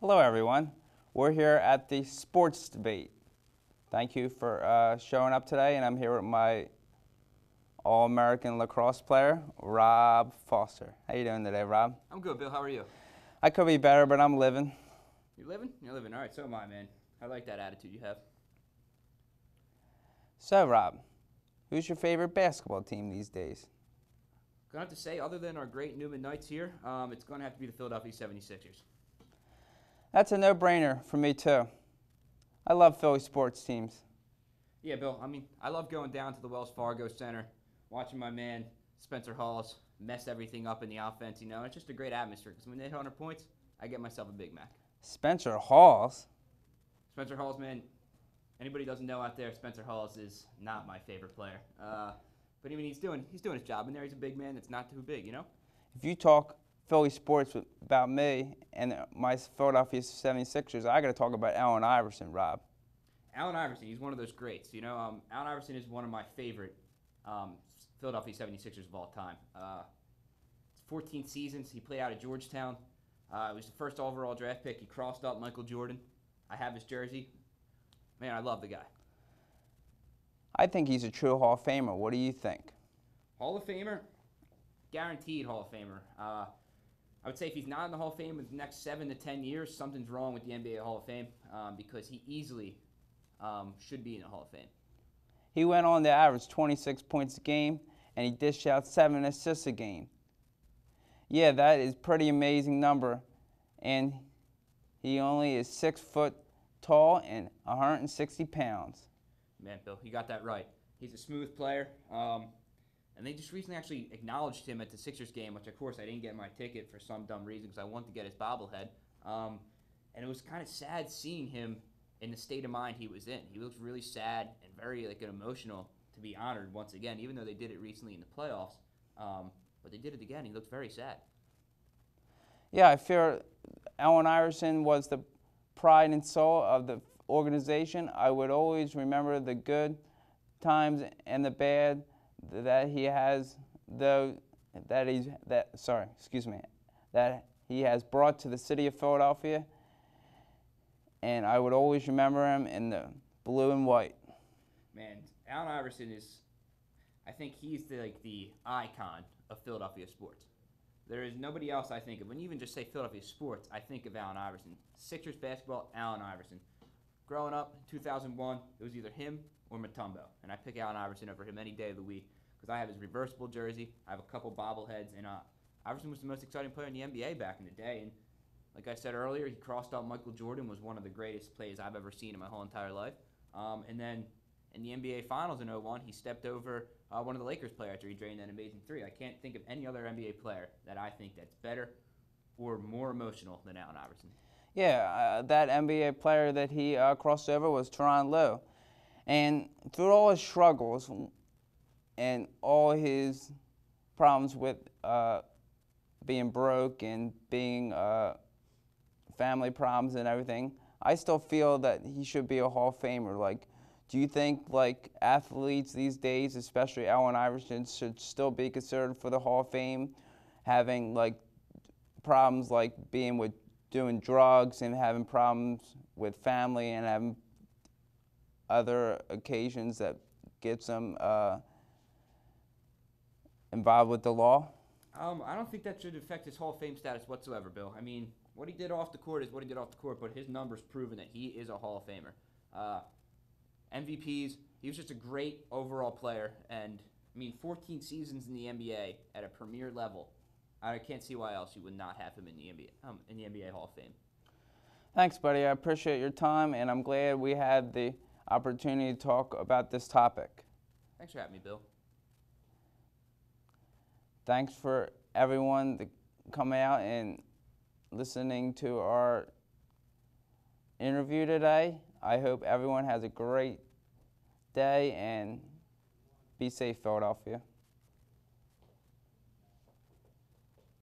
Hello, everyone. We're here at the sports debate. Thank you for showing up today, and I'm here with my All-American lacrosse player, Rob Foster. How you doing today, Rob? I'm good, Bill. How are you? I could be better, but I'm living. You living? You're living. All right, so am I, man. I like that attitude you have. So, Rob, who's your favorite basketball team these days? Gonna have to say, other than our great Newman Knights here, it's gonna have to be the Philadelphia 76ers. That's a no-brainer for me, too. I love Philly sports teams. Yeah, Bill. I love going down to the Wells Fargo Center, watching my man Spencer Hawes mess everything up in the offense. It's just a great atmosphere because when they hit 100 points, I get myself a Big Mac. Spencer Hawes? Spencer Hawes, man. Anybody doesn't know out there, Spencer Hawes is not my favorite player. But he's doing his job in there. He's a big man that's not too big. If you talk Philly sports about me and my Philadelphia 76ers, I got to talk about Allen Iverson, Rob. Allen Iverson, he's one of those greats. Allen Iverson is one of my favorite Philadelphia 76ers of all time. 14 seasons. He played out of Georgetown. He was the first overall draft pick. He crossed up Michael Jordan. I have his jersey. Man, I love the guy. I think he's a true Hall of Famer. What do you think? Hall of Famer? Guaranteed Hall of Famer. I would say if he's not in the Hall of Fame in the next 7 to 10 years, something's wrong with the NBA Hall of Fame because he easily should be in the Hall of Fame. He went on to average 26 points a game, and he dished out 7 assists a game. Yeah, that is a pretty amazing number, and he only is 6 foot tall and 160 pounds. Man, Bill, you got that right. He's a smooth player, and they just recently actually acknowledged him at the Sixers game, which, of course, I didn't get my ticket for some dumb reason because I wanted to get his bobblehead. And it was kind of sad seeing him in the state of mind he was in. He looked really sad and very emotional to be honored once again, even though they did it recently in the playoffs. But they did it again. He looked very sad. Yeah, I fear Allen Iverson was the pride and soul of the organization. I would always remember the good times and the bad that he has, that he has brought to the city of Philadelphia. And I would always remember him in the blue and white. Man, Allen Iverson I think he's the icon of Philadelphia sports. There is nobody else I think of. When you even just say Philadelphia sports, I think of Allen Iverson. Sixers basketball, Allen Iverson. Growing up in 2001, it was either him or Mutombo. And I pick Allen Iverson over him any day of the week because I have his reversible jersey. I have a couple bobbleheads. And Iverson was the most exciting player in the NBA back in the day. And like I said earlier, he crossed out Michael Jordan, was one of the greatest plays I've ever seen in my whole entire life. And then in the NBA Finals in 2001, he stepped over one of the Lakers players after he drained that amazing three. I can't think of any other NBA player that I think that's better or more emotional than Allen Iverson. Yeah, that NBA player that he crossed over was Tyronn Lue. And through all his struggles and all his problems with being broke and being family problems and everything, I still feel that he should be a Hall of Famer. Do you think athletes these days, especially Allen Iverson, should still be considered for the Hall of Fame, having problems being with doing drugs and having problems with family and having other occasions that gets them involved with the law? I don't think that should affect his Hall of Fame status whatsoever, Bill. What he did off the court is what he did off the court, but his numbers proven that he is a Hall of Famer. MVPs, he was just a great overall player, and 14 seasons in the NBA at a premier level. I can't see why else you would not have him in the NBA Hall of Fame. Thanks, buddy. I appreciate your time, and I'm glad we had the opportunity to talk about this topic. Thanks for having me, Bill. Thanks for everyone coming out and listening to our interview today. I hope everyone has a great day, and be safe, Philadelphia.